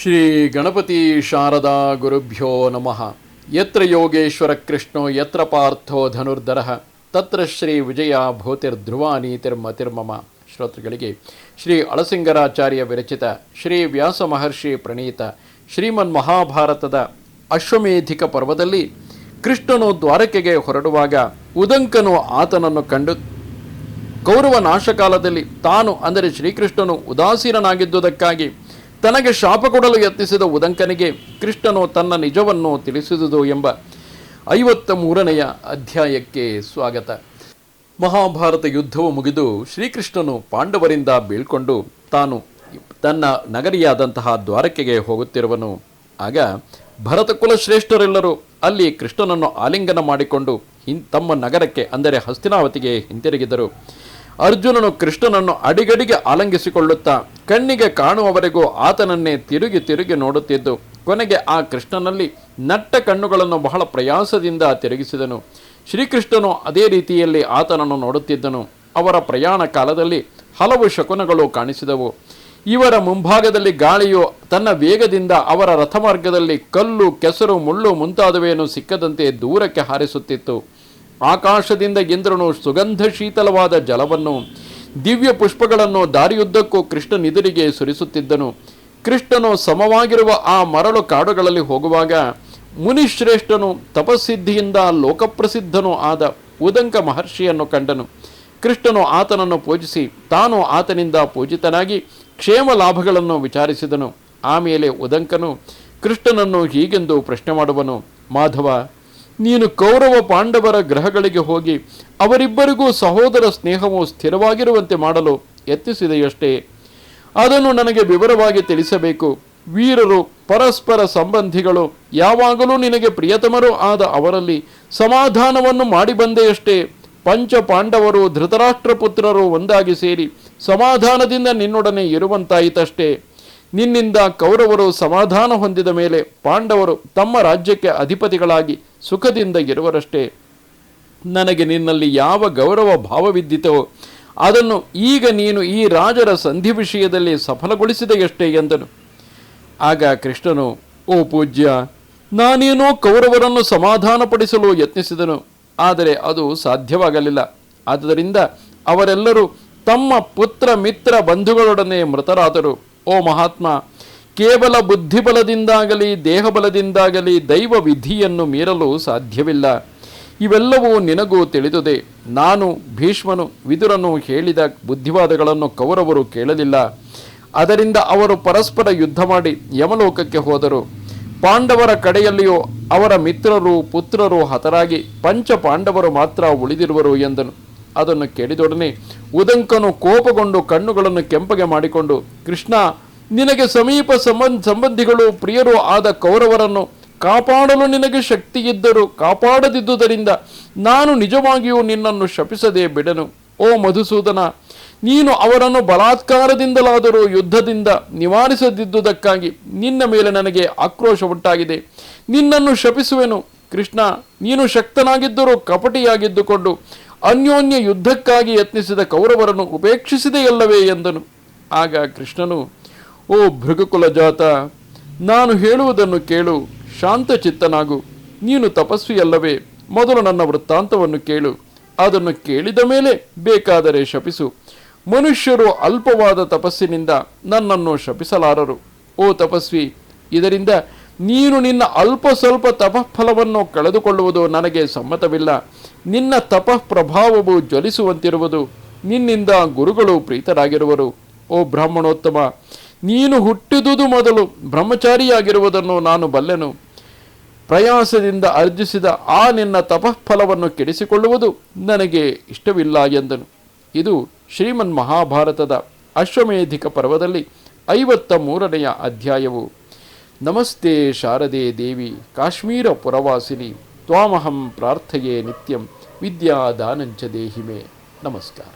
ಶ್ರೀ ಗಣಪತಿ ಶಾರದಾ ಗುರುಭ್ಯೋ ನಮಃ. ಯತ್ರ ಯೋಗೇಶ್ವರ ಕೃಷ್ಣೋ ಯತ್ರ ಪಾರ್ಥೋ ಧನುರ್ಧರಃ ತತ್ರ ಶ್ರೀ ವಿಜಯ ಭೂತಿರ್ಧ್ರುವ ನೀತಿರ್ಮತಿರ್ಮಮ. ಶ್ರೋತೃಗಳಿಗೆ ಶ್ರೀ ಅಳಸಿಂಗರಾಚಾರ್ಯ ವಿರಚಿತ ಶ್ರೀ ವ್ಯಾಸ ಮಹರ್ಷಿ ಪ್ರಣೀತ ಶ್ರೀಮನ್ ಮಹಾಭಾರತದ ಅಶ್ವಮೇಧಿಕ ಪರ್ವದಲ್ಲಿ ಕೃಷ್ಣನು ದ್ವಾರಕೆಗೆ ಹೊರಡುವಾಗ ಉದಂಕನು ಆತನನ್ನು ಕಂಡು ಕೌರವ ನಾಶಕಾಲದಲ್ಲಿ ತಾನು ಅಂದರೆ ಶ್ರೀಕೃಷ್ಣನು ಉದಾಸೀನನಾಗಿದ್ದುದಕ್ಕಾಗಿ ತನಗೆ ಶಾಪ ಕೊಡಲು ಯತ್ನಿಸಿದ ಉದಂಕನಿಗೆ ಕೃಷ್ಣನು ತನ್ನ ನಿಜವನ್ನು ತಿಳಿಸಿದುದು ಎಂಬ 53ನೇ ಅಧ್ಯಾಯಕ್ಕೆ ಸ್ವಾಗತ. ಮಹಾಭಾರತ ಯುದ್ಧವು ಮುಗಿದು ಶ್ರೀಕೃಷ್ಣನು ಪಾಂಡವರಿಂದ ಬೀಳ್ಕೊಂಡು ತಾನು ತನ್ನ ನಗರಿಯಾದಂತಹ ದ್ವಾರಕೆಗೆ ಹೋಗುತ್ತಿರುವನು. ಆಗ ಭರತಕುಲ ಶ್ರೇಷ್ಠರೆಲ್ಲರೂ ಅಲ್ಲಿ ಕೃಷ್ಣನನ್ನು ಆಲಿಂಗನ ಮಾಡಿಕೊಂಡು ತಮ್ಮ ನಗರಕ್ಕೆ ಅಂದರೆ ಹಸ್ತಿನಾವತಿಗೆ ಹಿಂತಿರುಗಿದರು. ಅರ್ಜುನನು ಕೃಷ್ಣನನ್ನು ಅಡಿಗಡಿಗೆ ಆಲಂಗಿಸಿಕೊಳ್ಳುತ್ತಾ ಕಣ್ಣಿಗೆ ಕಾಣುವವರೆಗೂ ಆತನನ್ನೇ ತಿರುಗಿ ತಿರುಗಿ ನೋಡುತ್ತಿದ್ದು ಕೊನೆಗೆ ಆ ಕೃಷ್ಣನಲ್ಲಿ ನಟ್ಟ ಕಣ್ಣುಗಳನ್ನು ಬಹಳ ಪ್ರಯಾಸದಿಂದ ತಿರುಗಿಸಿದನು. ಶ್ರೀಕೃಷ್ಣನು ಅದೇ ರೀತಿಯಲ್ಲಿ ಆತನನ್ನು ನೋಡುತ್ತಿದ್ದನು. ಅವರ ಪ್ರಯಾಣ ಕಾಲದಲ್ಲಿ ಹಲವು ಶಕುನಗಳು ಕಾಣಿಸಿದವು. ಇವರ ಮುಂಭಾಗದಲ್ಲಿ ಗಾಳಿಯು ತನ್ನ ವೇಗದಿಂದ ಅವರ ರಥಮಾರ್ಗದಲ್ಲಿ ಕಲ್ಲು, ಕೆಸರು, ಮುಳ್ಳು ಮುಂತಾದವೇನು ಸಿಕ್ಕದಂತೆ ದೂರಕ್ಕೆ ಹಾರಿಸುತ್ತಿತ್ತು. ಆಕಾಶದಿಂದ ಇಂದ್ರನು ಸುಗಂಧ ಶೀತಲವಾದ ಜಲವನ್ನು, ದಿವ್ಯ ಪುಷ್ಪಗಳನ್ನು ದಾರಿಯುದ್ದಕ್ಕೂ ಕೃಷ್ಣನೆದುರಿಗೆ ಸುರಿಸುತ್ತಿದ್ದನು. ಕೃಷ್ಣನು ಸಮವಾಗಿರುವ ಆ ಮರಳು ಕಾಡುಗಳಲ್ಲಿ ಹೋಗುವಾಗ ಮುನಿಶ್ರೇಷ್ಠನು ತಪಸ್ಸಿದ್ಧಿಯಿಂದ ಲೋಕಪ್ರಸಿದ್ಧನೂ ಆದ ಉದಂಕ ಮಹರ್ಷಿಯನ್ನು ಕಂಡನು. ಕೃಷ್ಣನು ಆತನನ್ನು ಪೂಜಿಸಿ ತಾನು ಆತನಿಂದ ಪೂಜಿತನಾಗಿ ಕ್ಷೇಮ ಲಾಭಗಳನ್ನು ವಿಚಾರಿಸಿದನು. ಆಮೇಲೆ ಉದಂಕನು ಕೃಷ್ಣನನ್ನು ಹೀಗೆಂದು ಪ್ರಶ್ನೆ ಮಾಡುವನು: ಮಾಧವ, ನೀನು ಕೌರವ ಪಾಂಡವರ ಗ್ರಹಗಳಿಗೆ ಹೋಗಿ ಅವರಿಬ್ಬರಿಗೂ ಸಹೋದರ ಸ್ನೇಹವು ಸ್ಥಿರವಾಗಿರುವಂತೆ ಮಾಡಲು ಯತ್ನಿಸಿದೆಯಷ್ಟೇ. ಅದನ್ನು ನನಗೆ ವಿವರವಾಗಿ ತಿಳಿಸಬೇಕು. ವೀರರು, ಪರಸ್ಪರ ಸಂಬಂಧಿಗಳು, ಯಾವಾಗಲೂ ನಿನಗೆ ಪ್ರಿಯತಮರೂ ಆದ ಅವರಲ್ಲಿ ಸಮಾಧಾನವನ್ನು ಮಾಡಿ ಬಂದೆಯಷ್ಟೇ. ಪಂಚ ಪಾಂಡವರು, ಧೃತರಾಷ್ಟ್ರ ಪುತ್ರರು ಒಂದಾಗಿ ಸೇರಿ ಸಮಾಧಾನದಿಂದ ನಿನ್ನೊಡನೆ ಇರುವಂತಾಯಿತಷ್ಟೇ. ನಿನ್ನಿಂದ ಕೌರವರು ಸಮಾಧಾನ ಹೊಂದಿದ ಮೇಲೆ ಪಾಂಡವರು ತಮ್ಮ ರಾಜ್ಯಕ್ಕೆ ಅಧಿಪತಿಗಳಾಗಿ ಸುಖದಿಂದ ಇರುವರಷ್ಟೇ. ನನಗೆ ನಿನ್ನಲ್ಲಿ ಯಾವ ಗೌರವ ಭಾವವಿದ್ದಿತೋ ಅದನ್ನು ಈಗ ನೀನು ಈ ರಾಜರ ಸಂಧಿ ವಿಷಯದಲ್ಲಿ ಸಫಲಗೊಳಿಸಿದೆಯಷ್ಟೇ ಎಂದನು. ಆಗ ಕೃಷ್ಣನು: ಓ ಪೂಜ್ಯ, ನಾನೇನೋ ಕೌರವರನ್ನು ಸಮಾಧಾನಪಡಿಸಲು ಯತ್ನಿಸಿದನು, ಆದರೆ ಅದು ಸಾಧ್ಯವಾಗಲಿಲ್ಲ. ಆದ್ದರಿಂದ ಅವರೆಲ್ಲರೂ ತಮ್ಮ ಪುತ್ರ ಮಿತ್ರ ಬಂಧುಗಳೊಡನೆ ಮೃತರಾದರು. ಓ ಮಹಾತ್ಮ, ಕೇವಲ ಬುದ್ಧಿಬಲದಿಂದಾಗಲಿ ದೇಹಬಲದಿಂದಾಗಲಿ ದೈವ ವಿಧಿಯನ್ನು ಮೀರಲು ಸಾಧ್ಯವಿಲ್ಲ. ಇವೆಲ್ಲವೂ ನಿನಗೂ ತಿಳಿದುದೆ. ನಾನು, ಭೀಷ್ಮನು, ವಿದುರನು ಹೇಳಿದ ಬುದ್ಧಿವಾದಗಳನ್ನು ಕೌರವರು ಕೇಳಲಿಲ್ಲ. ಅದರಿಂದ ಅವರು ಪರಸ್ಪರ ಯುದ್ಧ ಮಾಡಿ ಯಮಲೋಕಕ್ಕೆ ಹೋದರು. ಪಾಂಡವರ ಕಡೆಯಲ್ಲಿಯೂ ಅವರ ಮಿತ್ರರು, ಪುತ್ರರು ಹತರಾಗಿ ಪಂಚ ಪಾಂಡವರು ಮಾತ್ರ ಉಳಿದಿರುವರು ಎಂದನು. ಅದನ್ನು ಕೇಳಿದೊಡನೆ ಉದಂಕನು ಕೋಪಗೊಂಡು ಕಣ್ಣುಗಳನ್ನು ಕೆಂಪಗೆ ಮಾಡಿಕೊಂಡು: ಕೃಷ್ಣ, ನಿನಗೆ ಸಮೀಪ ಸಂಬಂಧಿಗಳು ಪ್ರಿಯರೂ ಆದ ಕೌರವರನ್ನು ಕಾಪಾಡಲು ನಿನಗೆ ಶಕ್ತಿಯಿದ್ದರೂ ಕಾಪಾಡದಿದ್ದುದರಿಂದ ನಾನು ನಿಜವಾಗಿಯೂ ನಿನ್ನನ್ನು ಶಪಿಸದೆ ಬಿಡನು. ಓ ಮಧುಸೂದನ, ನೀನು ಅವರನ್ನು ಬಲಾತ್ಕಾರದಿಂದಲಾದರೂ ಯುದ್ಧದಿಂದ ನಿವಾರಿಸದಿದ್ದುದಕ್ಕಾಗಿ ನಿನ್ನ ಮೇಲೆ ನನಗೆ ಆಕ್ರೋಶ ಉಂಟಾಗಿದೆ. ನಿನ್ನನ್ನು ಶಪಿಸುವೆನು. ಕೃಷ್ಣ, ನೀನು ಶಕ್ತನಾಗಿದ್ದರೂ ಕಪಟಿಯಾಗಿದ್ದುಕೊಂಡು ಅನ್ಯೋನ್ಯ ಯುದ್ಧಕ್ಕಾಗಿ ಯತ್ನಿಸಿದ ಕೌರವರನ್ನು ಉಪೇಕ್ಷಿಸಿದೆಯಲ್ಲವೇ ಎಂದನು. ಆಗ ಕೃಷ್ಣನು: ಓ ಭೃಗುಕುಲ ಜಾತ, ನಾನು ಹೇಳುವುದನ್ನು ಕೇಳು, ಶಾಂತಚಿತ್ತನಾಗು. ನೀನು ತಪಸ್ವಿಯಲ್ಲವೇ? ಮೊದಲು ನನ್ನ ವೃತ್ತಾಂತವನ್ನು ಕೇಳು. ಅದನ್ನು ಕೇಳಿದ ಮೇಲೆ ಬೇಕಾದರೆ ಶಪಿಸು. ಮನುಷ್ಯರು ಅಲ್ಪವಾದ ತಪಸ್ಸಿನಿಂದ ನನ್ನನ್ನು ಶಪಿಸಲಾರರು. ಓ ತಪಸ್ವಿ, ಇದರಿಂದ ನೀನು ನಿನ್ನ ಅಲ್ಪ ಸ್ವಲ್ಪ ತಪಃಫಲವನ್ನು ಕಳೆದುಕೊಳ್ಳುವುದು ನನಗೆ ಸಮ್ಮತವಿಲ್ಲ. ನಿನ್ನ ತಪಃಪ್ರಭಾವವು ಜ್ವಲಿಸುವಂತಿರುವುದು. ನಿನ್ನಿಂದ ಗುರುಗಳು ಪ್ರೀತರಾಗಿರುವರು. ಓ ಬ್ರಾಹ್ಮಣೋತ್ತಮ, ನೀನು ಹುಟ್ಟಿದುದು ಮೊದಲು ಬ್ರಹ್ಮಚಾರಿಯಾಗಿರುವುದನ್ನು ನಾನು ಬಲ್ಲೆನು. ಪ್ರಯಾಸದಿಂದ ಅರ್ಜಿಸಿದ ಆ ನಿನ್ನ ತಪಃಫಲವನ್ನು ಕೆಡಿಸಿಕೊಳ್ಳುವುದು ನನಗೆ ಇಷ್ಟವಿಲ್ಲ ಎಂದನು. ಇದು ಶ್ರೀಮನ್ ಮಹಾಭಾರತದ ಅಶ್ವಮೇಧಿಕ ಪರ್ವದಲ್ಲಿ 53ನೇ ಅಧ್ಯಾಯವು. ನಮಸ್ತೆ ಶಾರದೆ ದೇವಿ ಕಾಶ್ಮೀರ ಪುರವಾಸಿನಿ ತ್ವಾಮಹಂ ಪ್ರಾರ್ಥಯೇ ನಿತ್ಯಂ ವಿದ್ಯಾದಾನಂಚ ದೇಹಿಮೆ. ನಮಸ್ಕಾರ.